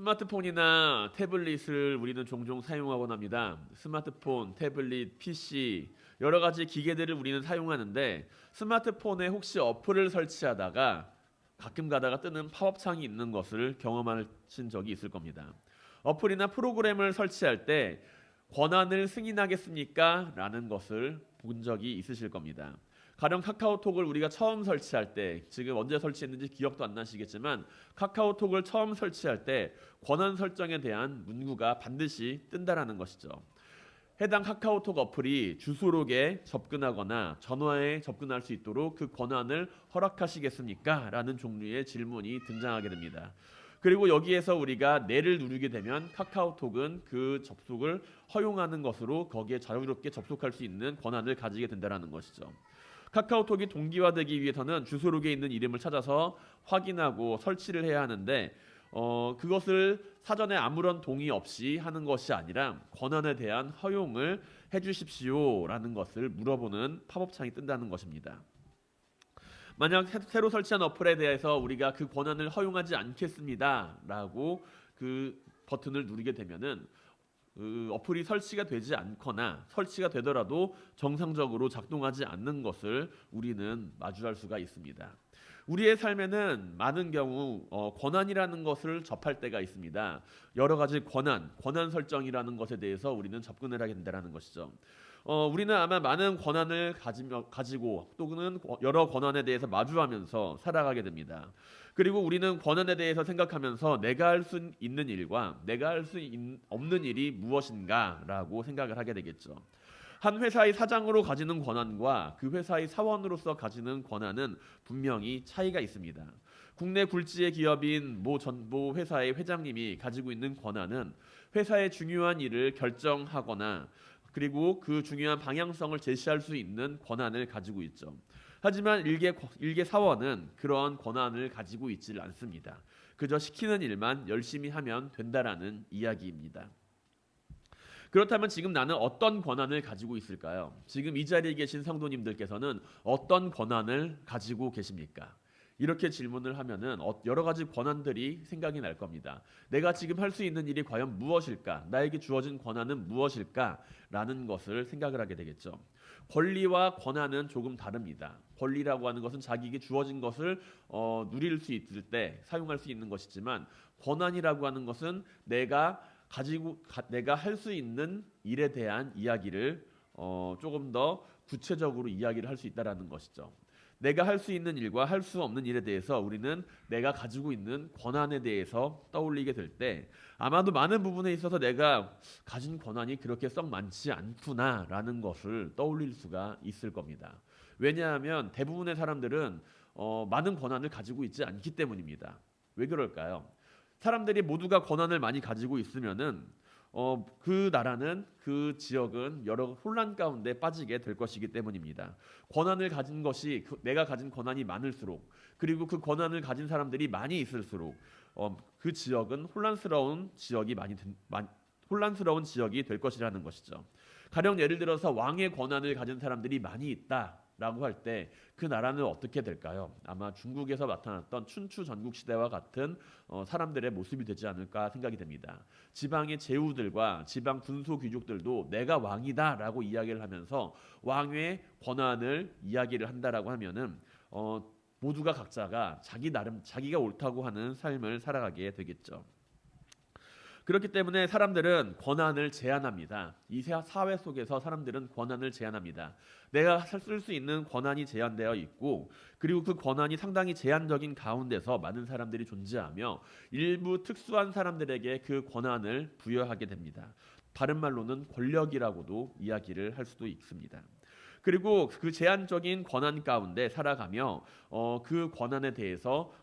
스마트폰이나 태블릿을 우리는 종종 사용하곤 합니다. 스마트폰, 태블릿, PC 여러 가지 기계들을 우리는 사용하는데 스마트폰에 혹시 어플을 설치하다가 가끔 가다가 뜨는 팝업 창이 있는 것을 경험하신 적이 있을 겁니다. 어플이나 프로그램을 설치할 때 권한을 승인하겠습니까? 라는 것을 본 적이 있으실 겁니다. 가령 카카오톡을 우리가 처음 설치할 때, 지금 언제 설치했는지 기억도 안 나시겠지만 카카오톡을 처음 설치할 때 권한 설정에 대한 문구가 반드시 뜬다라는 것이죠. 해당 카카오톡 어플이 주소록에 접근하거나 전화에 접근할 수 있도록 그 권한을 허락하시겠습니까? 라는 종류의 질문이 등장하게 됩니다. 그리고 여기에서 우리가 네를 누르게 되면 카카오톡은 그 접속을 허용하는 것으로 거기에 자유롭게 접속할 수 있는 권한을 가지게 된다는 것이죠. 카카오톡이 동기화되기 위해서는 주소록에 있는 이름을 찾아서 확인하고 설치를 해야 하는데 그것을 사전에 아무런 동의 없이 하는 것이 아니라 권한에 대한 허용을 해주십시오라는 것을 물어보는 팝업창이 뜬다는 것입니다. 만약 새로 설치한 어플에 대해서 우리가 그 권한을 허용하지 않겠습니다라고 그 버튼을 누르게 되면은 어플이 설치가 되지 않거나 설치가 되더라도 정상적으로 작동하지 않는 것을 우리는 마주할 수가 있습니다. 우리의 삶에는 많은 경우 권한이라는 것을 접할 때가 있습니다. 여러 가지 권한 설정이라는 것에 대해서 우리는 접근을 하게 된다는 것이죠. 우리는 아마 많은 권한을 가지고 또는 여러 권한에 대해서 마주하면서 살아가게 됩니다. 그리고 우리는 권한에 대해서 생각하면서 내가 할 수 있는 일과 내가 할 수 없는 일이 무엇인가라고 생각을 하게 되겠죠. 한 회사의 사장으로 가지는 권한과 그 회사의 사원으로서 가지는 권한은 분명히 차이가 있습니다. 국내 굴지의 기업인 모 회사의 회장님이 가지고 있는 권한은 회사의 중요한 일을 결정하거나 그리고 그 중요한 방향성을 제시할 수 있는 권한을 가지고 있죠. 하지만 일개 사원은 그런 권한을 가지고 있지 않습니다. 그저 시키는 일만 열심히 하면 된다라는 이야기입니다. 그렇다면 지금 나는 어떤 권한을 가지고 있을까요? 지금 이 자리에 계신 성도님들께서는 어떤 권한을 가지고 계십니까? 이렇게 질문을 하면은 여러 가지 권한들이 생각이 날 겁니다. 내가 지금 할 수 있는 일이 과연 무엇일까? 나에게 주어진 권한은 무엇일까? 라는 것을 생각을 하게 되겠죠. 권리와 권한은 조금 다릅니다. 권리라고 하는 것은 자기에게 주어진 것을 누릴 수 있을 때 사용할 수 있는 것이지만 권한이라고 하는 것은 내가 할 수 있는 일에 대한 이야기를 조금 더 구체적으로 이야기를 할 수 있다라는 것이죠. 내가 할 수 있는 일과 할 수 없는 일에 대해서 우리는 내가 가지고 있는 권한에 대해서 떠올리게 될 때 아마도 많은 부분에 있어서 내가 가진 권한이 그렇게 썩 많지 않구나라는 것을 떠올릴 수가 있을 겁니다. 왜냐하면 대부분의 사람들은 많은 권한을 가지고 있지 않기 때문입니다. 왜 그럴까요? 사람들이 모두가 권한을 많이 가지고 있으면은 그 나라는 그 지역은 여러 혼란 가운데 빠지게 될 것이기 때문입니다. 권한을 가진 것이 내가 가진 권한이 많을수록 그리고 그 권한을 가진 사람들이 많이 있을수록 그 지역은 혼란스러운 지역이 될 것이라는 것이죠. 가령 예를 들어서 왕의 권한을 가진 사람들이 많이 있다라고 할 때 그 나라는 어떻게 될까요? 아마 중국에서 나타났던 춘추 전국 시대와 같은 사람들의 모습이 되지 않을까 생각이 됩니다. 지방의 제후들과 지방 군소 귀족들도 내가 왕이다라고 이야기를 하면서 왕의 권한을 이야기를 한다라고 하면은 모두가 각자가 자기가 옳다고 하는 삶을 살아가게 되겠죠. 그렇기 때문에 사람들은 권한을 제한합니다. 이 사회 속에서 사람들은 권한을 제한합니다. 내가 쓸 수 있는 권한이 제한되어 있고 그리고 그 권한이 상당히 제한적인 가운데서 많은 사람들이 존재하며 일부 특수한 사람들에게 그 권한을 부여하게 됩니다. 다른 말로는 권력이라고도 이야기를 할 수도 있습니다. 그리고 그 제한적인 권한 가운데 살아가며 그 권한에 대해서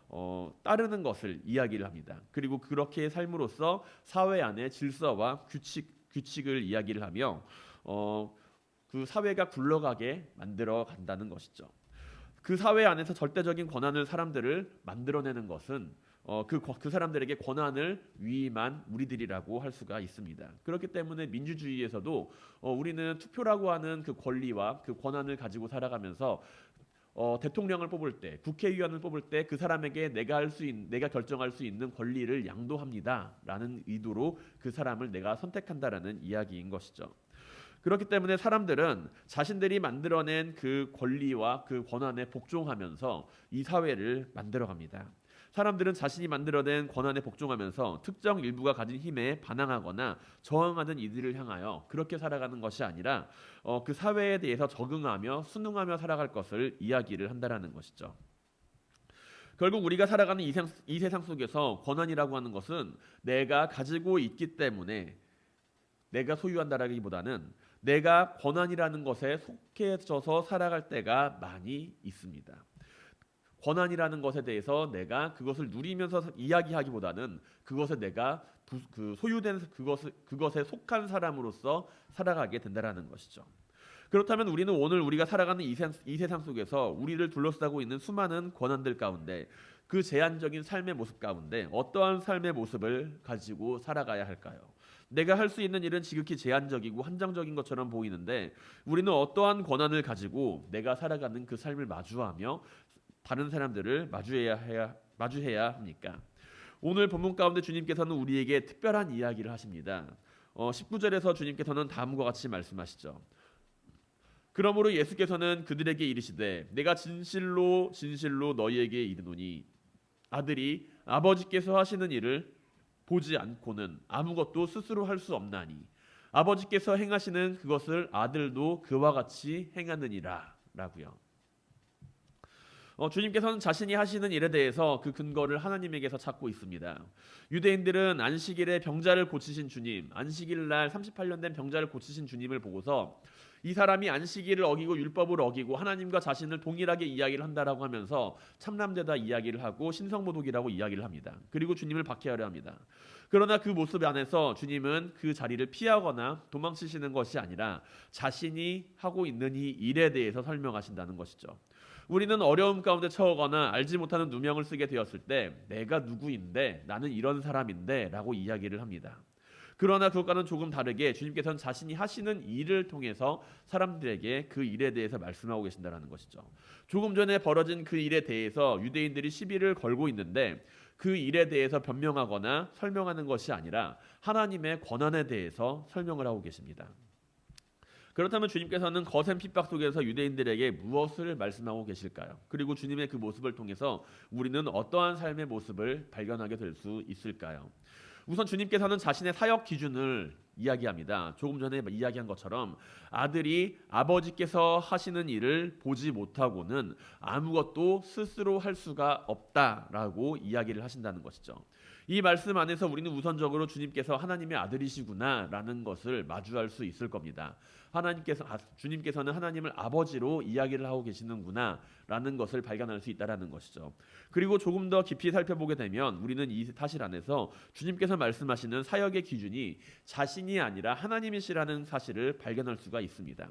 따르는 것을 이야기를 합니다. 그리고 그렇게 삶으로써 사회 안의 질서와 규칙을 이야기를 하며 그 사회가 굴러가게 만들어 간다는 것이죠. 그 사회 안에서 절대적인 권한을 사람들을 만들어내는 것은 그 사람들에게 권한을 위임한 우리들이라고 할 수가 있습니다. 그렇기 때문에 민주주의에서도 우리는 투표라고 하는 그 권리와 그 권한을 가지고 살아가면서 대통령을 뽑을 때, 국회의원을 뽑을 때 그 사람에게 내가 결정할 수 있는 권리를 양도합니다라는 의도로 그 사람을 내가 선택한다라는 이야기인 것이죠. 그렇기 때문에 사람들은 자신들이 만들어낸 그 권리와 그 권한에 복종하면서 이 사회를 만들어갑니다. 사람들은 자신이 만들어낸 권한에 복종하면서 특정 일부가 가진 힘에 반항하거나 저항하는 이들을 향하여 그렇게 살아가는 것이 아니라 그 사회에 대해서 적응하며 순응하며 살아갈 것을 이야기를 한다라는 것이죠. 결국 우리가 살아가는 이 세상 속에서 권한이라고 하는 것은 내가 가지고 있기 때문에 내가 소유한다라기보다는 내가 권한이라는 것에 속해져서 살아갈 때가 많이 있습니다. 권한이라는 것에 대해서 내가 그것을 누리면서 이야기하기보다는 그것에 내가 소유된 그것에 속한 사람으로서 살아가게 된다라는 것이죠. 그렇다면 우리는 오늘 우리가 살아가는 이 세상 속에서 우리를 둘러싸고 있는 수많은 권한들 가운데 그 제한적인 삶의 모습 가운데 어떠한 삶의 모습을 가지고 살아가야 할까요? 내가 할 수 있는 일은 지극히 제한적이고 한정적인 것처럼 보이는데 우리는 어떠한 권한을 가지고 내가 살아가는 그 삶을 마주하며 다른 사람들을 마주해야 합니까? 오늘 본문 가운데 주님께서는 우리에게 특별한 이야기를 하십니다. 19절에서 주님께서는 다음과 같이 말씀하시죠. 그러므로 예수께서는 그들에게 이르시되 내가 진실로 진실로 너희에게 이르노니 아들이 아버지께서 하시는 일을 보지 않고는 아무것도 스스로 할 수 없나니 아버지께서 행하시는 그것을 아들도 그와 같이 행하느니라 라고요. 주님께서는 자신이 하시는 일에 대해서 그 근거를 하나님에게서 찾고 있습니다. 유대인들은 안식일에 병자를 고치신 주님, 안식일 날 38년 된 병자를 고치신 주님을 보고서 이 사람이 안식일을 어기고 율법을 어기고 하나님과 자신을 동일하게 이야기를 한다라고 하면서 참남되다 이야기를 하고 신성모독이라고 이야기를 합니다. 그리고 주님을 박해하려 합니다. 그러나 그 모습 안에서 주님은 그 자리를 피하거나 도망치시는 것이 아니라 자신이 하고 있는 이 일에 대해서 설명하신다는 것이죠. 우리는 어려움 가운데 처하거나 알지 못하는 누명을 쓰게 되었을 때 내가 누구인데 나는 이런 사람인데 라고 이야기를 합니다. 그러나 그것과는 조금 다르게 주님께서는 자신이 하시는 일을 통해서 사람들에게 그 일에 대해서 말씀하고 계신다는 것이죠. 조금 전에 벌어진 그 일에 대해서 유대인들이 시비를 걸고 있는데 그 일에 대해서 변명하거나 설명하는 것이 아니라 하나님의 권한에 대해서 설명을 하고 계십니다. 그렇다면 주님께서는 거센 핍박 속에서 유대인들에게 무엇을 말씀하고 계실까요? 그리고 주님의 그 모습을 통해서 우리는 어떠한 삶의 모습을 발견하게 될 수 있을까요? 우선 주님께서는 자신의 사역 기준을 이야기합니다. 조금 전에 이야기한 것처럼 아들이 아버지께서 하시는 일을 보지 못하고는 아무것도 스스로 할 수가 없다라고 이야기를 하신다는 것이죠. 이 말씀 안에서 우리는 우선적으로 주님께서 하나님의 아들이시구나라는 것을 마주할 수 있을 겁니다. 주님께서는 하나님을 아버지로 이야기를 하고 계시는구나라는 것을 발견할 수 있다라는 것이죠. 그리고 조금 더 깊이 살펴보게 되면 우리는 이 사실 안에서 주님께서 말씀하시는 사역의 기준이 자신이 아니라 하나님이시라는 사실을 발견할 수가 있습니다.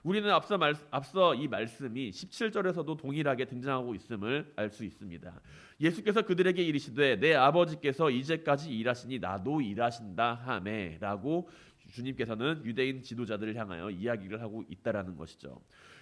우리는 앞서 이 말씀이 17절에서도 동일하게 등장하고 있음을 알 수 있습니다. 예수께서 그들에게 이르시되 내 아버지께서 이제까지 일하시니 나도 일하신다 하매라고 주님께서는 유대인 지도자들을 향하여 이야기를 하고 있다라는 것이죠.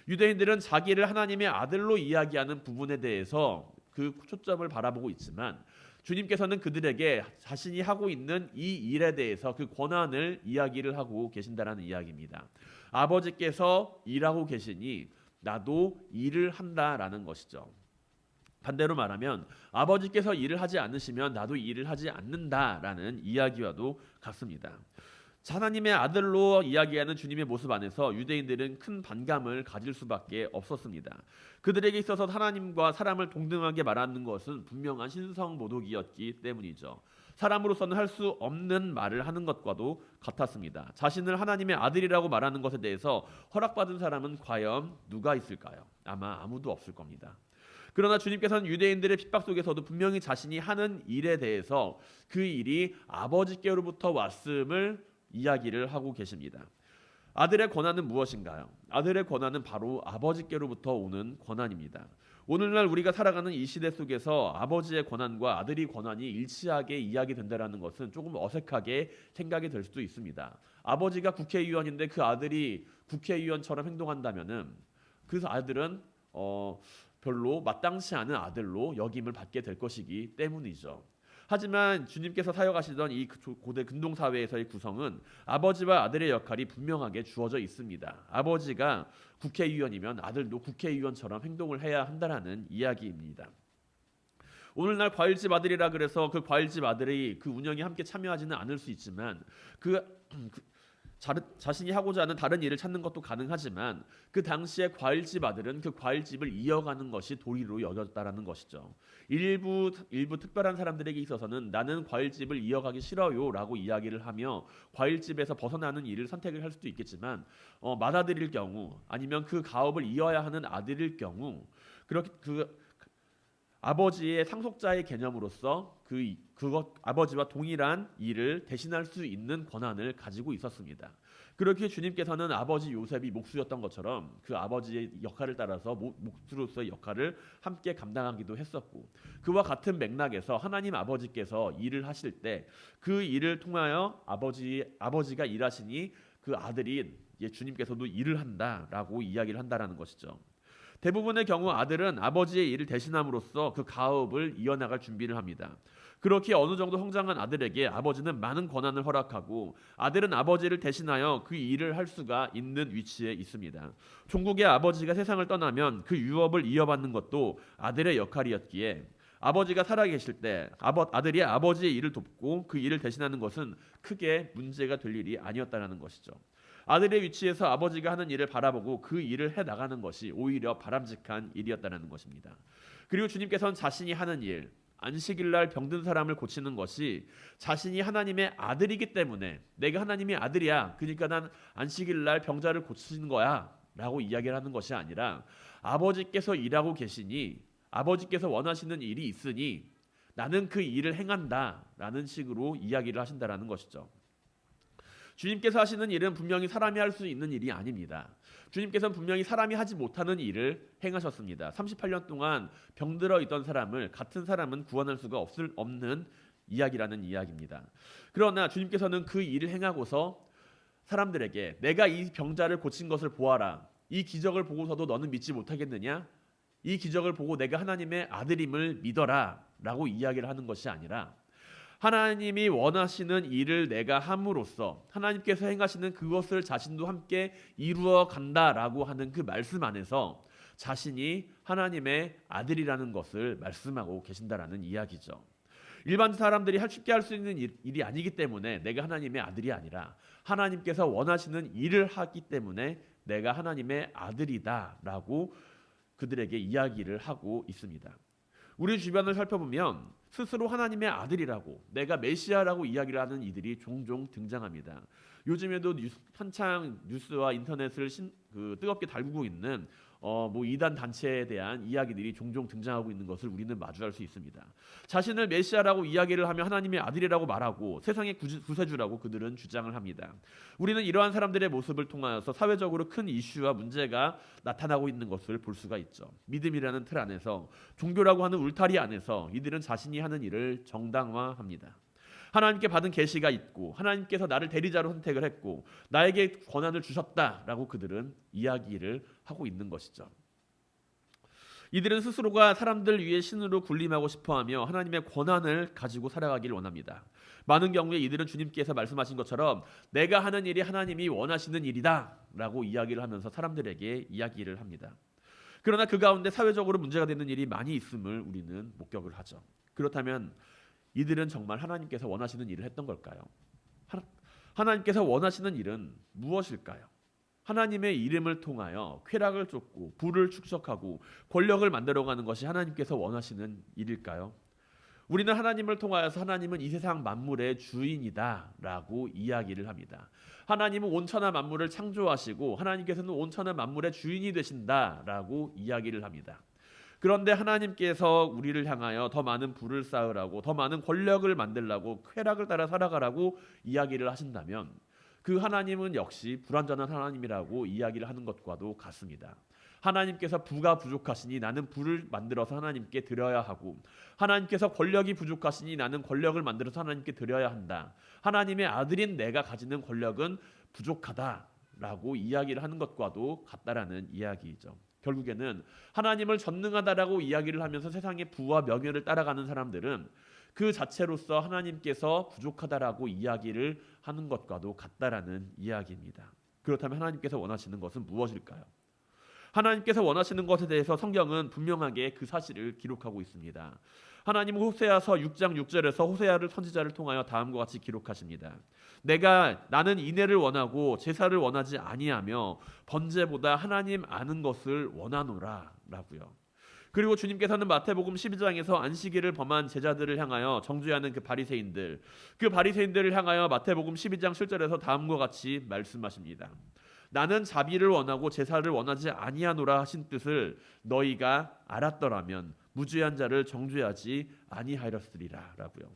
유대인들은 자기를 하나님의 아들로 이야기하는 부분에 대해서 그 초점을 바라보고 있지만 주님께서는 그들에게 자신이 하고 있는 이 일에 대해서 그 권한을 이야기를 하고 계신다라는 이야기입니다. 아버지께서 일하고 계시니 나도 일을 한다라는 것이죠. 반대로 말하면 아버지께서 일을 하지 않으시면 나도 일을 하지 않는다라는 이야기와도 같습니다. 하나님의 아들로 이야기하는 주님의 모습 안에서 유대인들은 큰 반감을 가질 수밖에 없었습니다. 그들에게 있어서 하나님과 사람을 동등하게 말하는 것은 분명한 신성모독이었기 때문이죠. 사람으로서는 할 수 없는 말을 하는 것과도 같았습니다. 자신을 하나님의 아들이라고 말하는 것에 대해서 허락받은 사람은 과연 누가 있을까요? 아마 아무도 없을 겁니다. 그러나 주님께서는 유대인들의 핍박 속에서도 분명히 자신이 하는 일에 대해서 그 일이 아버지께로부터 왔음을 이야기를 하고 계십니다. 아들의 권한은 무엇인가요? 아들의 권한은 바로 아버지께로부터 오는 권한입니다. 오늘날 우리가 살아가는 이 시대 속에서 아버지의 권한과 아들의 권한이 일치하게 이야기된다는 것은 조금 어색하게 생각이 될 수도 있습니다. 아버지가 국회의원인데 그 아들이 국회의원처럼 행동한다면은 그 아들은 별로 마땅치 않은 아들로 여김을 받게 될 것이기 때문이죠. 하지만 주님께서 사역하시던 이 고대 근동 사회에서의 구성은 아버지와 아들의 역할이 분명하게 주어져 있습니다. 아버지가 국회의원이면 아들도 국회의원처럼 행동을 해야 한다라는 이야기입니다. 오늘날 과일집 아들이라 그래서 그 과일집 아들이 그 운영에 함께 참여하지는 않을 수 있지만 그 자신이 하고자 하는 다른 일을 찾는 것도 가능하지만 그 당시에 과일집 아들은 그 과일집을 이어가는 것이 도리로 여겼다라는 것이죠. 일부 특별한 사람들에게 있어서는 나는 과일집을 이어가기 싫어요라고 이야기를 하며 과일집에서 벗어나는 일을 선택을 할 수도 있겠지만 맏아들일 경우 아니면 그 가업을 이어야 하는 아들일 경우 그렇게 아버지의 상속자의 개념으로서 그것 아버지와 동일한 일을 대신할 수 있는 권한을 가지고 있었습니다. 그렇게 주님께서는 아버지 요셉이 목수였던 것처럼 그 아버지의 역할을 따라서 목수로서의 역할을 함께 감당하기도 했었고, 그와 같은 맥락에서 하나님 아버지께서 일을 하실 때 그 일을 통하여 아버지가 일하시니 그 아들인 주님께서도 일을 한다라고 이야기를 한다라는 것이죠. 대부분의 경우 아들은 아버지의 일을 대신함으로써 그 가업을 이어나갈 준비를 합니다. 그렇게 어느 정도 성장한 아들에게 아버지는 많은 권한을 허락하고 아들은 아버지를 대신하여 그 일을 할 수가 있는 위치에 있습니다. 종국의 아버지가 세상을 떠나면 그 유업을 이어받는 것도 아들의 역할이었기에 아버지가 살아계실 때 아들이 아버지의 일을 돕고 그 일을 대신하는 것은 크게 문제가 될 일이 아니었다는 것이죠. 아들의 위치에서 아버지가 하는 일을 바라보고 그 일을 해나가는 것이 오히려 바람직한 일이었다는 것입니다. 그리고 주님께서는 자신이 하는 일, 안식일날 병든 사람을 고치는 것이 자신이 하나님의 아들이기 때문에 내가 하나님의 아들이야, 그러니까 난 안식일날 병자를 고치는 거야 라고 이야기를 하는 것이 아니라 아버지께서 일하고 계시니 아버지께서 원하시는 일이 있으니 나는 그 일을 행한다 라는 식으로 이야기를 하신다는 것이죠. 주님께서 하시는 일은 분명히 사람이 할 수 있는 일이 아닙니다. 주님께서는 분명히 사람이 하지 못하는 일을 행하셨습니다. 38년 동안 병들어 있던 사람을 같은 사람은 구원할 수가 없는 이야기라는 이야기입니다. 그러나 주님께서는 그 일을 행하고서 사람들에게 내가 이 병자를 고친 것을 보아라. 이 기적을 보고서도 너는 믿지 못하겠느냐? 이 기적을 보고 내가 하나님의 아들임을 믿어라 라고 이야기를 하는 것이 아니라 하나님이 원하시는 일을 내가 함으로써 하나님께서 행하시는 그것을 자신도 함께 이루어 간다라고 하는 그 말씀 안에서 자신이 하나님의 아들이라는 것을 말씀하고 계신다라는 이야기죠. 일반 사람들이 쉽게 할 수 있는 일이 아니기 때문에 내가 하나님의 아들이 아니라 하나님께서 원하시는 일을 하기 때문에 내가 하나님의 아들이다라고 그들에게 이야기를 하고 있습니다. 우리 주변을 살펴보면 스스로 하나님의 아들이라고 내가 메시아라고 이야기를 하는 이들이 종종 등장합니다. 요즘에도 한창 뉴스와 인터넷을 뜨겁게 달구고 있는 이단 단체에 대한 이야기들이 종종 등장하고 있는 것을 우리는 마주할 수 있습니다. 자신을 메시아라고 이야기를 하며 하나님의 아들이라고 말하고 세상의 구세주라고 그들은 주장을 합니다. 우리는 이러한 사람들의 모습을 통하여서 사회적으로 큰 이슈와 문제가 나타나고 있는 것을 볼 수가 있죠. 믿음이라는 틀 안에서, 종교라고 하는 울타리 안에서 이들은 자신이 하는 일을 정당화합니다. 하나님께 받은 계시가 있고 하나님께서 나를 대리자로 선택을 했고 나에게 권한을 주셨다라고 그들은 이야기를 하고 있는 것이죠. 이들은 스스로가 사람들 위해 신으로 군림하고 싶어하며 하나님의 권한을 가지고 살아가기를 원합니다. 많은 경우에 이들은 주님께서 말씀하신 것처럼 내가 하는 일이 하나님이 원하시는 일이다 라고 이야기를 하면서 사람들에게 이야기를 합니다. 그러나 그 가운데 사회적으로 문제가 되는 일이 많이 있음을 우리는 목격을 하죠. 그렇다면 이들은 정말 하나님께서 원하시는 일을 했던 걸까요? 하나님께서 원하시는 일은 무엇일까요? 하나님의 이름을 통하여 쾌락을 쫓고 부를 축적하고 권력을 만들어가는 것이 하나님께서 원하시는 일일까요? 우리는 하나님을 통하여서 하나님은 이 세상 만물의 주인이다라고 이야기를 합니다. 하나님은 온천하 만물을 창조하시고 하나님께서는 온천하 만물의 주인이 되신다라고 이야기를 합니다. 그런데 하나님께서 우리를 향하여 더 많은 부를 쌓으라고 더 많은 권력을 만들라고 쾌락을 따라 살아가라고 이야기를 하신다면 그 하나님은 역시 불완전한 하나님이라고 이야기를 하는 것과도 같습니다. 하나님께서 부가 부족하시니 나는 부를 만들어서 하나님께 드려야 하고 하나님께서 권력이 부족하시니 나는 권력을 만들어서 하나님께 드려야 한다. 하나님의 아들인 내가 가지는 권력은 부족하다 라고 이야기를 하는 것과도 같다라는 이야기이죠. 결국에는 하나님을 전능하다라고 이야기를 하면서 세상의 부와 명예를 따라가는 사람들은 그 자체로서 하나님께서 부족하다라고 이야기를 하는 것과도 같다라는 이야기입니다. 그렇다면 하나님께서 원하시는 것은 무엇일까요? 하나님께서 원하시는 것에 대해서 성경은 분명하게 그 사실을 기록하고 있습니다. 하나님은 호세아서 6장 6절에서 호세아를 선지자를 통하여 다음과 같이 기록하십니다. 나는 인애를 원하고 제사를 원하지 아니하며 번제보다 하나님 아는 것을 원하노라 라고요. 그리고 주님께서는 마태복음 12장에서 안식일을 범한 제자들을 향하여 정죄하는 그 바리새인들을 향하여 마태복음 12장 7절에서 다음과 같이 말씀하십니다. 나는 자비를 원하고 제사를 원하지 아니하노라 하신 뜻을 너희가 알았더라면 무죄한 자를 정죄하지 아니하였으리라 라고요.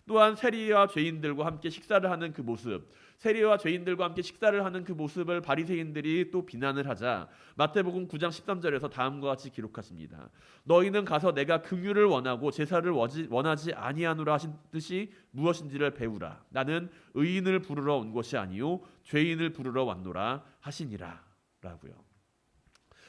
또한 세리와 죄인들과 함께 식사를 하는 그 모습, 세리와 죄인들과 함께 식사를 하는 그 모습을 바리새인들이 또 비난을 하자 마태복음 9장 13절에서 다음과 같이 기록하십니다. 너희는 가서 내가 긍휼을 원하고 제사를 원하지 아니하노라 하신 뜻이 무엇인지를 배우라. 나는 의인을 부르러 온 것이 아니요 죄인을 부르러 왔노라 하시니라 라고요.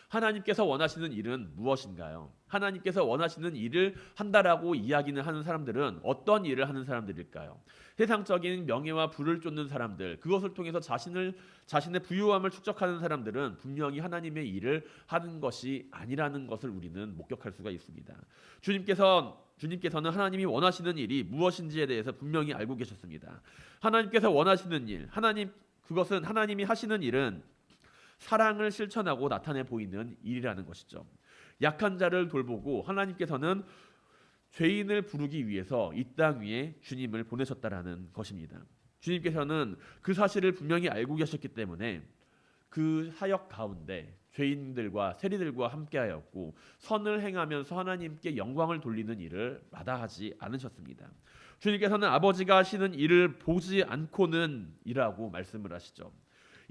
하나님께서 원하시는 일은 무엇인가요? 하나님께서 원하시는 일을 한다라고 이야기는 하는 사람들은 어떤 일을 하는 사람들일까요? 세상적인 명예와 부를 쫓는 사람들, 그것을 통해서 자신의 부유함을 축적하는 사람들은 분명히 하나님의 일을 하는 것이 아니라는 것을 우리는 목격할 수가 있습니다. 주님께서는 하나님이 원하시는 일이 무엇인지에 대해서 분명히 알고 계셨습니다. 하나님께서 원하시는 일, 그것은 하나님이 하시는 일은 사랑을 실천하고 나타내 보이는 일이라는 것이죠. 약한 자를 돌보고 하나님께서는 죄인을 부르기 위해서 이 땅 위에 주님을 보내셨다라는 것입니다. 주님께서는 그 사실을 분명히 알고 계셨기 때문에 그 사역 가운데 죄인들과 세리들과 함께하였고 선을 행하면서 하나님께 영광을 돌리는 일을 마다하지 않으셨습니다. 주님께서는 아버지가 하시는 일을 보지 않고는 이라고 말씀을 하시죠.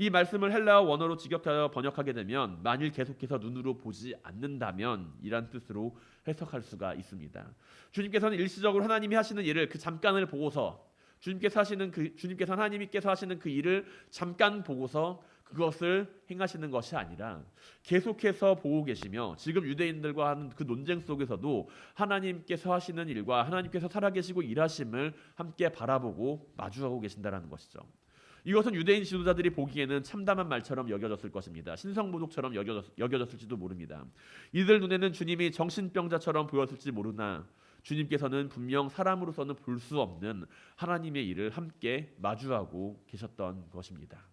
이 말씀을 헬라어 원어로 직역하여 번역하게 되면 만일 계속해서 눈으로 보지 않는다면 이란 뜻으로 해석할 수가 있습니다. 주님께서는 일시적으로 하나님이 하시는 일을 그 잠깐을 보고서 하나님께서 하시는 그 일을 잠깐 보고서 그것을 행하시는 것이 아니라 계속해서 보고 계시며 지금 유대인들과 하는 그 논쟁 속에서도 하나님께서 하시는 일과 하나님께서 살아계시고 일하심을 함께 바라보고 마주하고 계신다라는 것이죠. 이것은 유대인 지도자들이 보기에는 참담한 말처럼 여겨졌을 것입니다. 신성모독처럼 여겨졌을지도 모릅니다. 이들 눈에는 주님이 정신병자처럼 보였을지 모르나 주님께서는 분명 사람으로서는 볼 수 없는 하나님의 일을 함께 마주하고 계셨던 것입니다.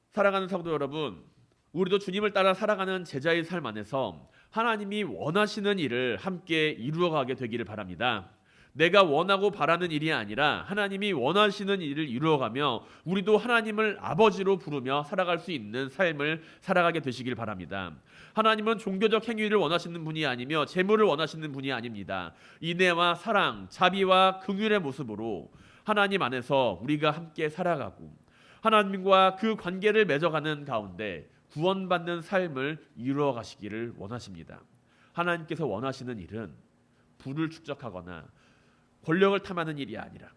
사랑하는 성도 여러분, 우리도 주님을 따라 살아가는 제자의 삶 안에서 하나님이 원하시는 일을 함께 이루어가게 되기를 바랍니다. 내가 원하고 바라는 일이 아니라 하나님이 원하시는 일을 이루어가며 우리도 하나님을 아버지로 부르며 살아갈 수 있는 삶을 살아가게 되시길 바랍니다. 하나님은 종교적 행위를 원하시는 분이 아니며 재물을 원하시는 분이 아닙니다. 인애와 사랑, 자비와 긍휼의 모습으로 하나님 안에서 우리가 함께 살아가고 하나님과 그 관계를 맺어가는 가운데 구원받는 삶을 이루어 가시기를 원하십니다. 하나님께서 원하시는 일은 부를 축적하거나 권력을 탐하는 일이 아니라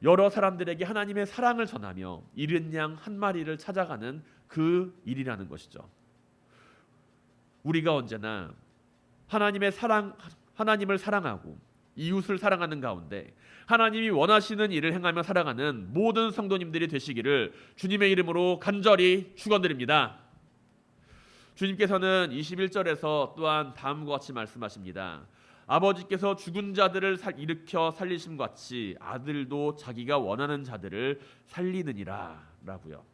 여러 사람들에게 하나님의 사랑을 전하며 잃은 양 한 마리를 찾아가는 그 일이라는 것이죠. 우리가 언제나 하나님을 사랑하고 이웃을 사랑하는 가운데 하나님이 원하시는 일을 행하며 살아가는 모든 성도님들이 되시기를 주님의 이름으로 간절히 축원드립니다. 주님께서는 21절에서 또한 다음과 같이 말씀하십니다. 아버지께서 죽은 자들을 일으켜 살리심 같이 아들도 자기가 원하는 자들을 살리느니라 라고요.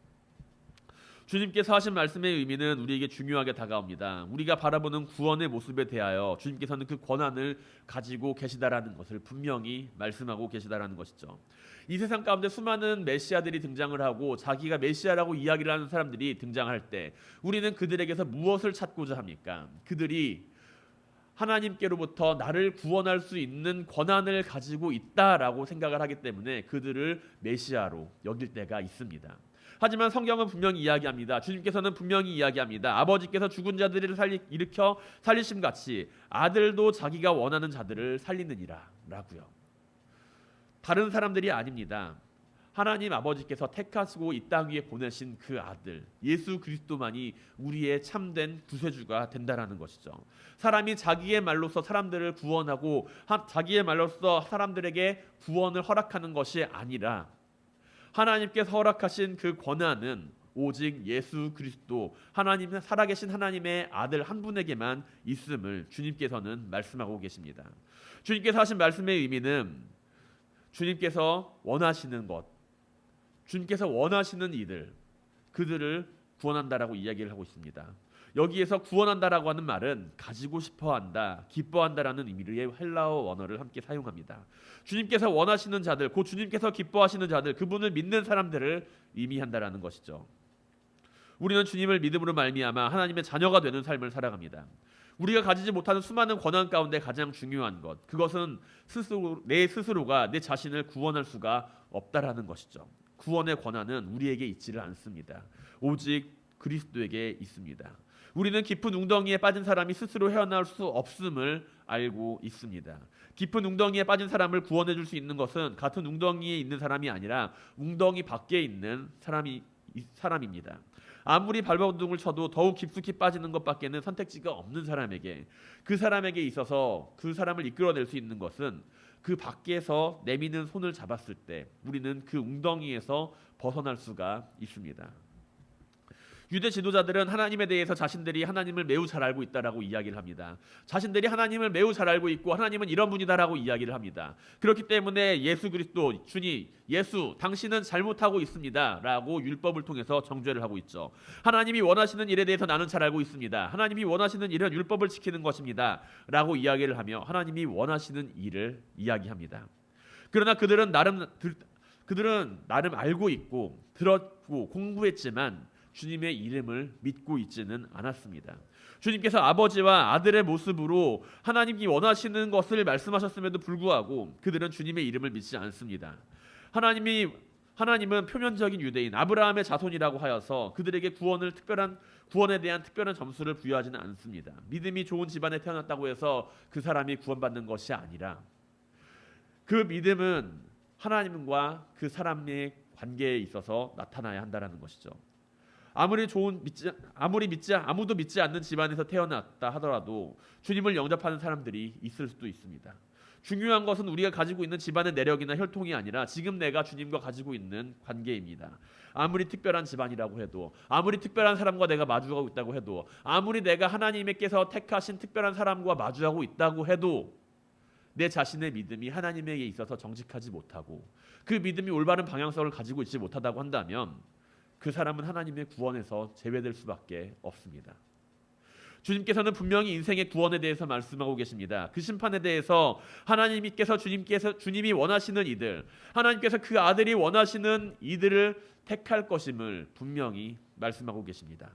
주님께서 하신 말씀의 의미는 우리에게 중요하게 다가옵니다. 우리가 바라보는 구원의 모습에 대하여 주님께서는 그 권한을 가지고 계시다라는 것을 분명히 말씀하고 계시다라는 것이죠. 이 세상 가운데 수많은 메시아들이 등장을 하고 자기가 메시아라고 이야기를 하는 사람들이 등장할 때 우리는 그들에게서 무엇을 찾고자 합니까? 그들이 하나님께로부터 나를 구원할 수 있는 권한을 가지고 있다라고 생각을 하기 때문에 그들을 메시아로 여길 때가 있습니다. 하지만 성경은 분명히 이야기합니다. 주님께서는 분명히 이야기합니다. 아버지께서 죽은 자들을 일으켜 살리심 같이 아들도 자기가 원하는 자들을 살리느니라 라고요. 다른 사람들이 아닙니다. 하나님 아버지께서 택하시고 이 땅 위에 보내신 그 아들 예수 그리스도만이 우리의 참된 구세주가 된다라는 것이죠. 사람이 자기의 말로서 사람들을 구원하고 자기의 말로서 사람들에게 구원을 허락하는 것이 아니라 하나님께서 허락하신 그 권한은 오직 예수 그리스도 하나님 살아계신 하나님의 아들 한 분에게만 있음을 주님께서는 말씀하고 계십니다. 주님께서 하신 말씀의 의미는 주님께서 원하시는 것, 주님께서 원하시는 이들, 그들을 구원한다라고 이야기를 하고 있습니다. 여기에서 구원한다라고 하는 말은 가지고 싶어한다, 기뻐한다라는 의미의 헬라어 원어를 함께 사용합니다. 주님께서 원하시는 자들, 곧 주님께서 기뻐하시는 자들, 그분을 믿는 사람들을 의미한다라는 것이죠. 우리는 주님을 믿음으로 말미암아 하나님의 자녀가 되는 삶을 살아갑니다. 우리가 가지지 못하는 수많은 권한 가운데 가장 중요한 것, 그것은 내 스스로가 내 자신을 구원할 수가 없다라는 것이죠. 구원의 권한은 우리에게 있지를 않습니다. 오직 그리스도에게 있습니다. 우리는 깊은 웅덩이에 빠진 사람이 스스로 헤어나올 수 없음을 알고 있습니다. 깊은 웅덩이에 빠진 사람을 구원해 줄 수 있는 것은 같은 웅덩이에 있는 사람이 아니라 웅덩이 밖에 있는 사람입니다. 아무리 발버둥을 쳐도 더욱 깊숙이 빠지는 것밖에는 선택지가 없는 사람에게, 그 사람에게 있어서 그 사람을 이끌어낼 수 있는 것은 그 밖에서 내미는 손을 잡았을 때 우리는 그 웅덩이에서 벗어날 수가 있습니다. 유대 지도자들은 하나님에 대해서 자신들이 하나님을 매우 잘 알고 있다라고 이야기를 합니다. 자신들이 하나님을 매우 잘 알고 있고 하나님은 이런 분이다라고 이야기를 합니다. 그렇기 때문에 예수 그리스도, 주님, 예수, 당신은 잘못하고 있습니다라고 율법을 통해서 정죄를 하고 있죠. 하나님이 원하시는 일에 대해서 나는 잘 알고 있습니다. 하나님이 원하시는 일은 율법을 지키는 것입니다라고 이야기를 하며 하나님이 원하시는 일을 이야기합니다. 그러나 그들은 나름 알고 있고 들었고 공부했지만 주님의 이름을 믿고 있지는 않았습니다. 주님께서 아버지와 아들의 모습으로 하나님이 원하시는 것을 말씀하셨음에도 불구하고 그들은 주님의 이름을 믿지 않습니다. 하나님은 표면적인 유대인 아브라함의 자손이라고 하여서 그들에게 구원에 대한 특별한 점수를 부여하지는 않습니다. 믿음이 좋은 집안에 태어났다고 해서 그 사람이 구원받는 것이 아니라 그 믿음은 하나님과 그 사람의 관계에 있어서 나타나야 한다는 것이죠. 아무도 믿지 않는 집안에서 태어났다 하더라도 주님을 영접하는 사람들이 있을 수도 있습니다. 중요한 것은 우리가 가지고 있는 집안의 내력이나 혈통이 아니라 지금 내가 주님과 가지고 있는 관계입니다. 아무리 특별한 집안이라고 해도, 아무리 특별한 사람과 내가 마주하고 있다고 해도, 아무리 내가 하나님께서 택하신 특별한 사람과 마주하고 있다고 해도 내 자신의 믿음이 하나님에게 있어서 정직하지 못하고 그 믿음이 올바른 방향성을 가지고 있지 못하다고 한다면 그 사람은 하나님의 구원에서 제외될 수밖에 없습니다. 주님께서는 분명히 인생의 구원에 대해서 말씀하고 계십니다. 그 심판에 대해서 주님이 원하시는 이들, 하나님께서 그 아들이 원하시는 이들을 택할 것임을 분명히 말씀하고 계십니다.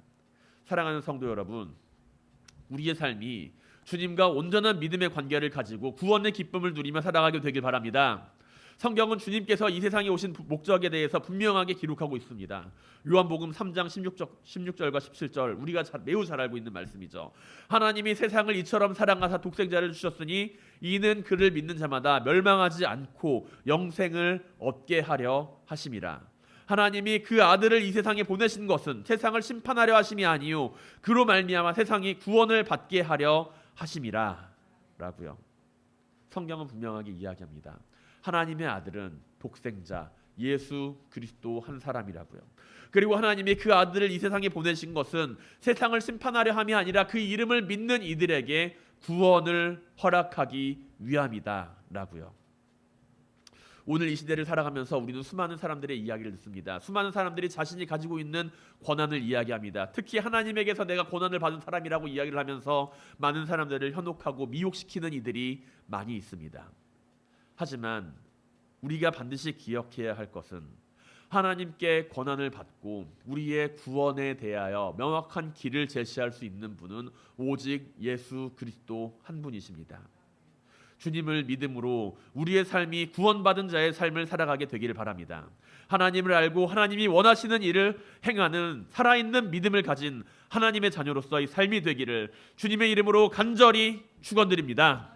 사랑하는 성도 여러분, 우리의 삶이 주님과 온전한 믿음의 관계를 가지고 구원의 기쁨을 누리며 살아가게 되길 바랍니다. 성경은 주님께서 이 세상에 오신 목적에 대해서 분명하게 기록하고 있습니다. 요한복음 3장 16절과 17절 우리가 매우 잘 알고 있는 말씀이죠. 하나님이 세상을 이처럼 사랑하사 독생자를 주셨으니 이는 그를 믿는 자마다 멸망하지 않고 영생을 얻게 하려 하심이라. 하나님이 그 아들을 이 세상에 보내신 것은 세상을 심판하려 하심이 아니요 그로 말미암아 세상이 구원을 받게 하려 하심이라 라고요. 성경은 분명하게 이야기합니다. 하나님의 아들은 독생자 예수 그리스도 한 사람이라고요. 그리고 하나님이 그 아들을 이 세상에 보내신 것은 세상을 심판하려 함이 아니라 그 이름을 믿는 이들에게 구원을 허락하기 위함이다 라고요. 오늘 이 시대를 살아가면서 우리는 수많은 사람들의 이야기를 듣습니다. 수많은 사람들이 자신이 가지고 있는 권한을 이야기합니다. 특히 하나님에게서 내가 권한을 받은 사람이라고 이야기를 하면서 많은 사람들을 현혹하고 미혹시키는 이들이 많이 있습니다. 하지만 우리가 반드시 기억해야 할 것은 하나님께 권한을 받고 우리의 구원에 대하여 명확한 길을 제시할 수 있는 분은 오직 예수 그리스도 한 분이십니다. 주님을 믿음으로 우리의 삶이 구원받은 자의 삶을 살아가게 되기를 바랍니다. 하나님을 알고 하나님이 원하시는 일을 행하는 살아있는 믿음을 가진 하나님의 자녀로서의 삶이 되기를 주님의 이름으로 간절히 축원드립니다.